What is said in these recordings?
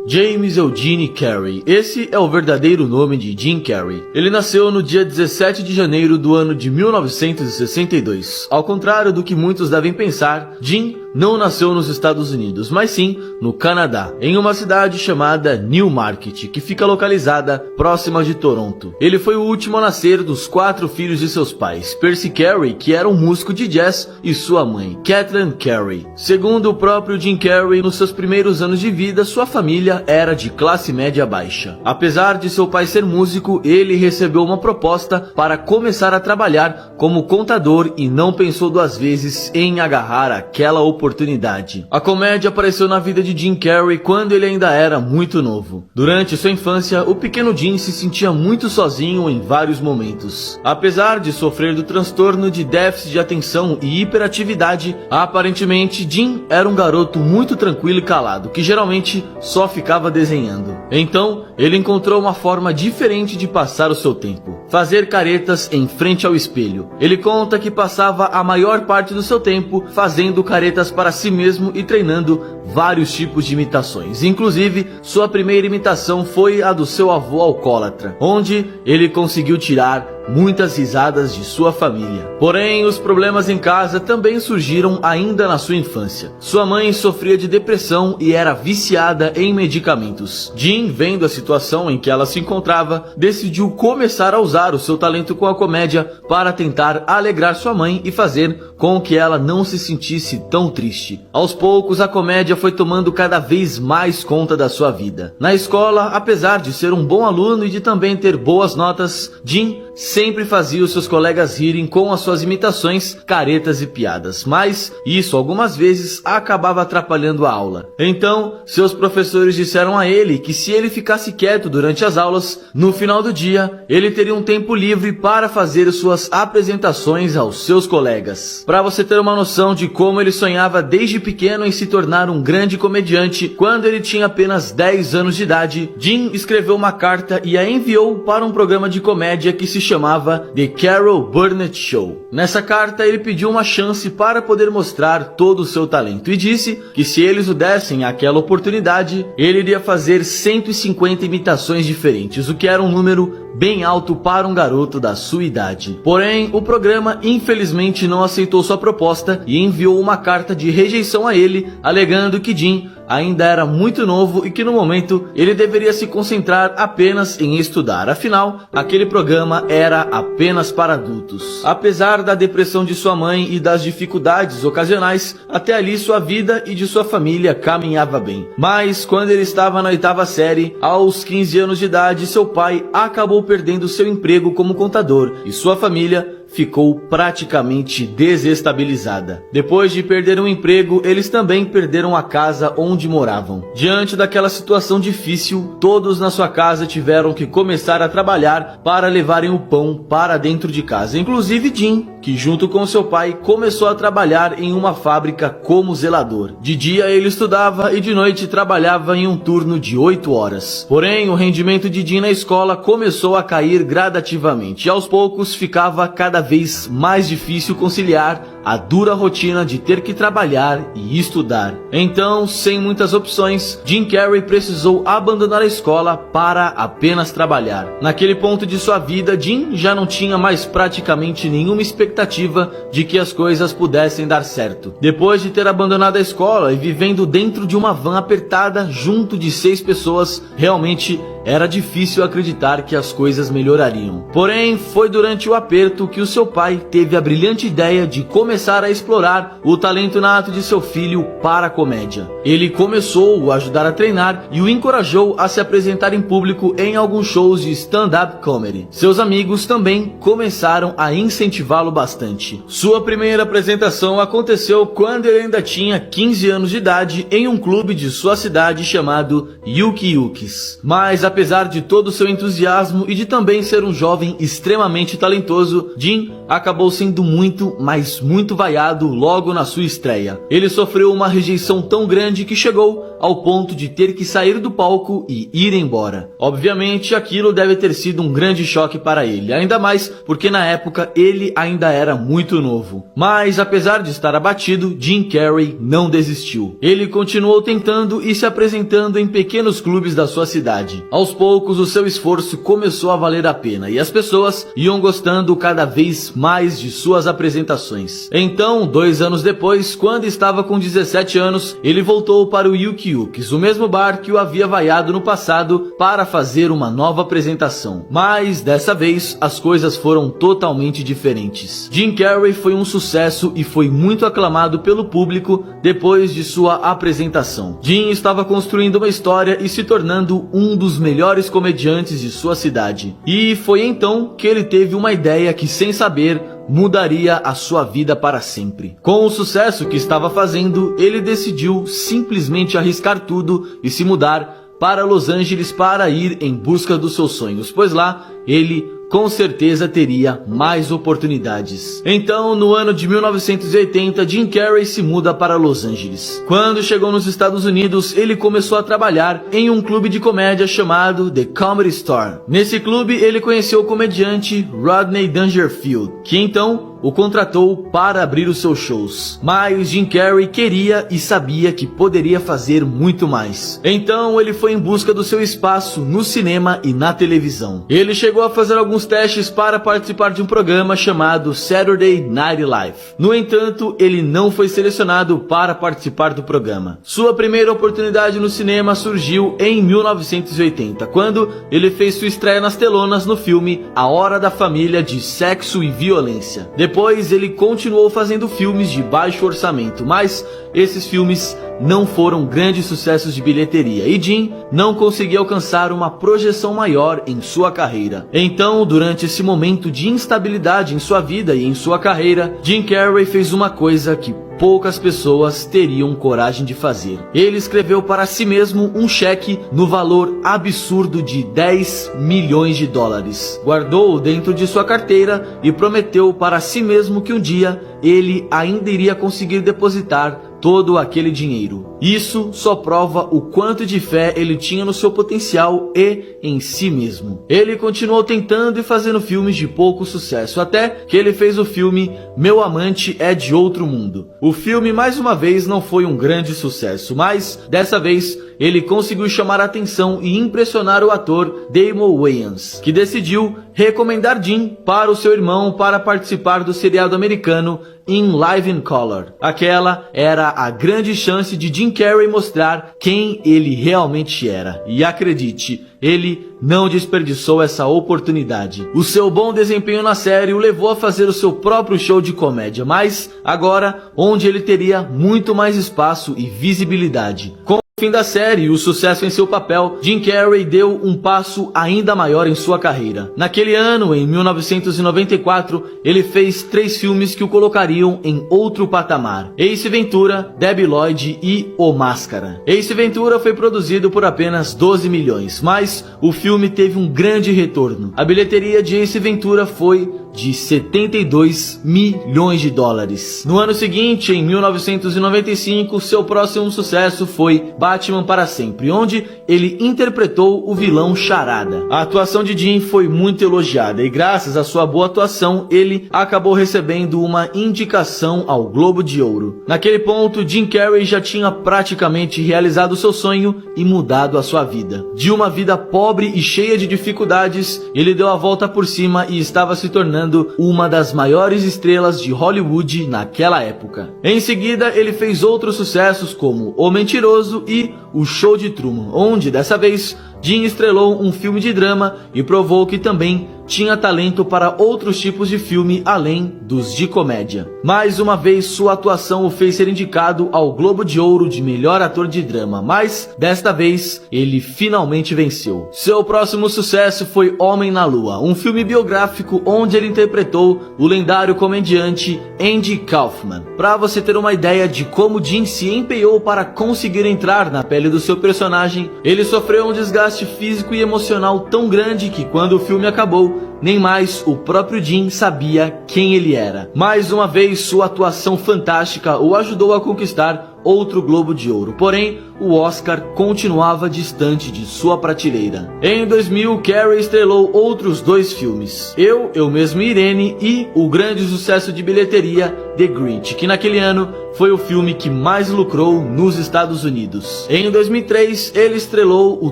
James Eugene Carey. Esse é o verdadeiro nome de Jim Carrey. Ele nasceu no dia 17 de janeiro do ano de 1962. Ao contrário do que muitos devem pensar, Jim não nasceu nos Estados Unidos, mas sim no Canadá, em uma cidade chamada Newmarket, que fica localizada próxima de Toronto. Ele foi o último a nascer dos 4 filhos de seus pais, Percy Carey, que era um músico de jazz, e sua mãe, Kathleen Carey. Segundo o próprio Jim Carrey, nos seus primeiros anos de vida, sua família era de classe média baixa. Apesar de seu pai ser músico, ele recebeu uma proposta para começar a trabalhar como contador e não pensou 2 vezes em agarrar aquela oportunidade. A comédia apareceu na vida de Jim Carrey quando ele ainda era muito novo. Durante sua infância, o pequeno Jim se sentia muito sozinho em vários momentos. Apesar de sofrer do transtorno de déficit de atenção e hiperatividade, aparentemente Jim era um garoto muito tranquilo e calado, que geralmente só ficava desenhando. Então, ele encontrou uma forma diferente de passar o seu tempo: fazer caretas em frente ao espelho. Ele conta que passava a maior parte do seu tempo fazendo caretas para si mesmo e treinando vários tipos de imitações. Inclusive, sua primeira imitação foi a do seu avô alcoólatra, onde ele conseguiu tirar muitas risadas de sua família. Porém, os problemas em casa também surgiram ainda na sua infância. Sua mãe sofria de depressão e era viciada em medicamentos. Jim, vendo a situação em que ela se encontrava, decidiu começar a usar o seu talento com a comédia para tentar alegrar sua mãe e fazer com que ela não se sentisse tão triste. Aos poucos, a comédia foi tomando cada vez mais conta da sua vida. Na escola, apesar de ser um bom aluno e de também ter boas notas, Jim sempre fazia os seus colegas rirem com as suas imitações, caretas e piadas, mas isso algumas vezes acabava atrapalhando a aula. Então, seus professores disseram a ele que se ele ficasse quieto durante as aulas, no final do dia, ele teria um tempo livre para fazer suas apresentações aos seus colegas. Para você ter uma noção de como ele sonhava desde pequeno em se tornar um grande comediante, quando ele tinha apenas 10 anos de idade, Jim escreveu uma carta e a enviou para um programa de comédia que se chamava The Carol Burnett Show. Nessa carta, ele pediu uma chance para poder mostrar todo o seu talento e disse que se eles o dessem aquela oportunidade, ele iria fazer 150 imitações diferentes, o que era um número bem alto para um garoto da sua idade. Porém, o programa infelizmente não aceitou sua proposta e enviou uma carta de rejeição a ele, alegando que Jim ainda era muito novo e que no momento ele deveria se concentrar apenas em estudar. Afinal, aquele programa era apenas para adultos. Apesar da depressão de sua mãe e das dificuldades ocasionais, até ali sua vida e de sua família caminhava bem. Mas quando ele estava na 8ª série, aos 15 anos de idade, seu pai acabou perdendo seu emprego como contador e sua família ficou praticamente desestabilizada. Depois de perder um emprego, eles também perderam a casa onde moravam. Diante daquela situação difícil, todos na sua casa tiveram que começar a trabalhar para levarem o pão para dentro de casa, inclusive Jim, que junto com seu pai começou a trabalhar em uma fábrica como zelador. De dia ele estudava e de noite trabalhava em um turno de 8 horas. Porém, o rendimento de Jim na escola começou a cair gradativamente e aos poucos ficava cada vez mais difícil conciliar a dura rotina de ter que trabalhar e estudar. Então, sem muitas opções, Jim Carrey precisou abandonar a escola para apenas trabalhar. Naquele ponto de sua vida, Jim já não tinha mais praticamente nenhuma expectativa de que as coisas pudessem dar certo. Depois de ter abandonado a escola e vivendo dentro de uma van apertada junto de 6 pessoas, realmente era difícil acreditar que as coisas melhorariam. Porém, foi durante o aperto que o seu pai teve a brilhante ideia de começar a explorar o talento nato de seu filho para a comédia. Ele começou a ajudar a treinar e o encorajou a se apresentar em público em alguns shows de stand-up comedy. Seus amigos também começaram a incentivá-lo bastante. Sua primeira apresentação aconteceu quando ele ainda tinha 15 anos de idade em um clube de sua cidade chamado Yuki Yukis. Mas apesar de todo o seu entusiasmo e de também ser um jovem extremamente talentoso, Jim acabou sendo muito, mas muito vaiado logo na sua estreia. Ele sofreu uma rejeição tão grande que chegou ao ponto de ter que sair do palco e ir embora. Obviamente, aquilo deve ter sido um grande choque para ele, ainda mais porque na época ele ainda era muito novo. Mas apesar de estar abatido, Jim Carrey não desistiu. Ele continuou tentando e se apresentando em pequenos clubes da sua cidade. Aos poucos, o seu esforço começou a valer a pena e as pessoas iam gostando cada vez mais de suas apresentações. Então, 2 anos depois, quando estava com 17 anos, ele voltou para o Yuki Yuki's, o mesmo bar que o havia vaiado no passado, para fazer uma nova apresentação. Mas, dessa vez, as coisas foram totalmente diferentes. Jim Carrey foi um sucesso e foi muito aclamado pelo público depois de sua apresentação. Jim estava construindo uma história e se tornando um dos melhores comediantes de sua cidade. E foi então que ele teve uma ideia que, sem saber, mudaria a sua vida para sempre. Com o sucesso que estava fazendo, ele decidiu simplesmente arriscar tudo e se mudar para Los Angeles para ir em busca dos seus sonhos, pois lá ele com certeza teria mais oportunidades. Então, no ano de 1980, Jim Carrey se muda para Los Angeles. Quando chegou nos Estados Unidos, ele começou a trabalhar em um clube de comédia chamado The Comedy Store. Nesse clube, ele conheceu o comediante Rodney Dangerfield, que então o contratou para abrir os seus shows. Mas Jim Carrey queria e sabia que poderia fazer muito mais. Então ele foi em busca do seu espaço no cinema e na televisão. Ele chegou a fazer alguns testes para participar de um programa chamado Saturday Night Live. No entanto, ele não foi selecionado para participar do programa. Sua primeira oportunidade no cinema surgiu em 1980, quando ele fez sua estreia nas telonas no filme A Hora da Família de Sexo e Violência. Depois ele continuou fazendo filmes de baixo orçamento, mas esses filmes não foram grandes sucessos de bilheteria e Jim não conseguia alcançar uma projeção maior em sua carreira. Então, durante esse momento de instabilidade em sua vida e em sua carreira, Jim Carrey fez uma coisa que poucas pessoas teriam coragem de fazer. Ele escreveu para si mesmo um cheque no valor absurdo de 10 milhões de dólares. Guardou-o dentro de sua carteira e prometeu para si mesmo que um dia ele ainda iria conseguir depositar todo aquele dinheiro. Isso só prova o quanto de fé ele tinha no seu potencial e em si mesmo. Ele continuou tentando e fazendo filmes de pouco sucesso, até que ele fez o filme Meu Amante é de Outro Mundo. O filme, mais uma vez, não foi um grande sucesso, mas, dessa vez, ele conseguiu chamar a atenção e impressionar o ator Damon Wayans, que decidiu recomendar Jim para o seu irmão para participar do seriado americano In Living Color. Aquela era a grande chance de Jim Carrey mostrar quem ele realmente era. E acredite, ele não desperdiçou essa oportunidade. O seu bom desempenho na série o levou a fazer o seu próprio show de comédia, mas agora onde ele teria muito mais espaço e visibilidade. Com o fim da série e o sucesso em seu papel, Jim Carrey deu um passo ainda maior em sua carreira. Naquele ano, em 1994, ele fez 3 filmes que o colocariam em outro patamar: Ace Ventura, Debi Lloyd e O Máscara. Ace Ventura foi produzido por apenas 12 milhões, mas o filme teve um grande retorno. A bilheteria de Ace Ventura foi de 72 milhões de dólares. No ano seguinte, em 1995, seu próximo sucesso foi Batman para Sempre, onde ele interpretou o vilão Charada. A atuação de Jim foi muito elogiada e graças à sua boa atuação, ele acabou recebendo uma indicação ao Globo de Ouro. Naquele ponto, Jim Carrey já tinha praticamente realizado seu sonho e mudado a sua vida. De uma vida pobre e cheia de dificuldades, ele deu a volta por cima e estava se tornando uma das maiores estrelas de Hollywood naquela época. Em seguida, ele fez outros sucessos como O Mentiroso e O Show de Truman, onde dessa vez Jim estrelou um filme de drama e provou que também tinha talento para outros tipos de filme além dos de comédia. Mais uma vez, sua atuação o fez ser indicado ao Globo de Ouro de melhor ator de drama, mas desta vez ele finalmente venceu. Seu próximo sucesso foi Homem na Lua, um filme biográfico onde ele interpretou o lendário comediante Andy Kaufman. Para você ter uma ideia de como Jim se empenhou para conseguir entrar na pele do seu personagem, ele sofreu um desgaste físico e emocional tão grande que quando o filme acabou, nem mais o próprio Jim sabia quem ele era. Mais uma vez, sua atuação fantástica o ajudou a conquistar outro Globo de Ouro, porém o Oscar continuava distante de sua prateleira. Em 2000, Carey estrelou outros 2 filmes, Eu Mesmo e Irene e o grande sucesso de bilheteria The Grinch, que naquele ano foi o filme que mais lucrou nos Estados Unidos. Em 2003, ele estrelou O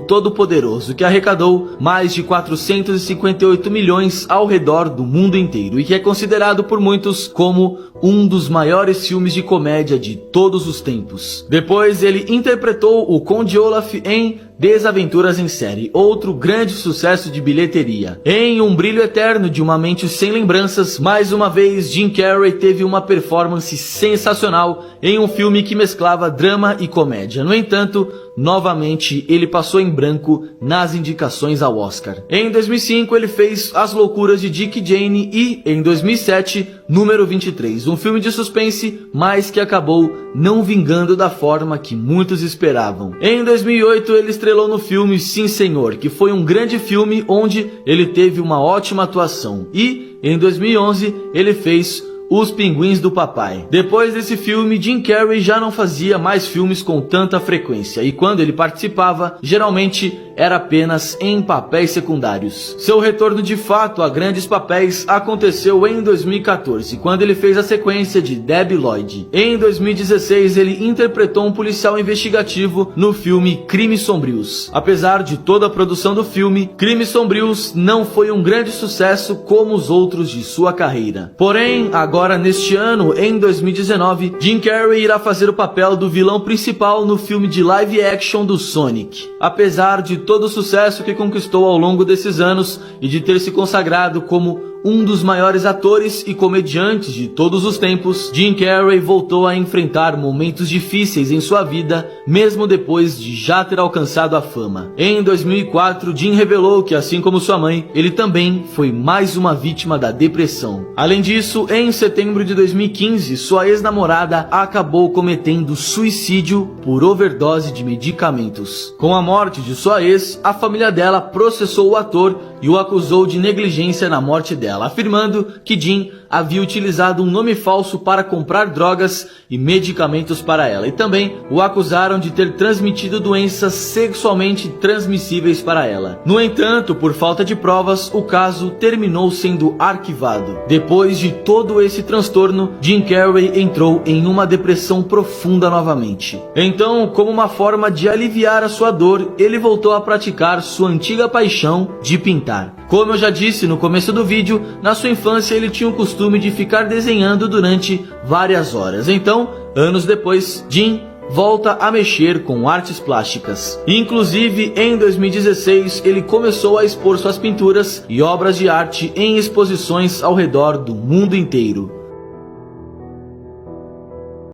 Todo-Poderoso, que arrecadou mais de 458 milhões ao redor do mundo inteiro e que é considerado por muitos como um dos maiores filmes de comédia de todos os tempos. Depois, ele interpretou o Conde Olaf em Desaventuras em Série, outro grande sucesso de bilheteria. Em Um Brilho Eterno de Uma Mente Sem Lembranças, mais uma vez Jim Carrey teve uma performance sensacional em um filme que mesclava drama e comédia. No entanto, novamente ele passou em branco nas indicações ao Oscar. Em 2005 ele fez As Loucuras de Dick e Jane e, em 2007, Número 23, um filme de suspense, mas que acabou não vingando da forma que muitos esperavam. Em 2008 ele estrelou no filme Sim Senhor, que foi um grande filme onde ele teve uma ótima atuação. E, em 2011, ele fez Os Pinguins do Papai. Depois desse filme, Jim Carrey já não fazia mais filmes com tanta frequência, e quando ele participava, geralmente era apenas em papéis secundários. Seu retorno de fato a grandes papéis aconteceu em 2014, quando ele fez a sequência de Debi Lloyd. Em 2016, ele interpretou um policial investigativo no filme Crimes Sombrios. Apesar de toda a produção do filme, Crimes Sombrios não foi um grande sucesso como os outros de sua carreira. Porém, agora neste ano, em 2019, Jim Carrey irá fazer o papel do vilão principal no filme de live action do Sonic. Apesar de todo o sucesso que conquistou ao longo desses anos e de ter se consagrado como um dos maiores atores e comediantes de todos os tempos, Jim Carrey voltou a enfrentar momentos difíceis em sua vida, mesmo depois de já ter alcançado a fama. Em 2004, Jim revelou que, assim como sua mãe, ele também foi mais uma vítima da depressão. Além disso, em setembro de 2015, sua ex-namorada acabou cometendo suicídio por overdose de medicamentos. Com a morte de sua ex, a família dela processou o ator e o acusou de negligência na morte dela, afirmando que Jim havia utilizado um nome falso para comprar drogas e medicamentos para ela, e também o acusaram de ter transmitido doenças sexualmente transmissíveis para ela. No entanto, por falta de provas, o caso terminou sendo arquivado. Depois de todo esse transtorno, Jim Carrey entrou em uma depressão profunda novamente. Então, como uma forma de aliviar a sua dor, ele voltou a praticar sua antiga paixão de pintar. Como eu já disse no começo do vídeo, na sua infância ele tinha o costume de ficar desenhando durante várias horas. Então, anos depois, Jim volta a mexer com artes plásticas. Inclusive, em 2016, ele começou a expor suas pinturas e obras de arte em exposições ao redor do mundo inteiro.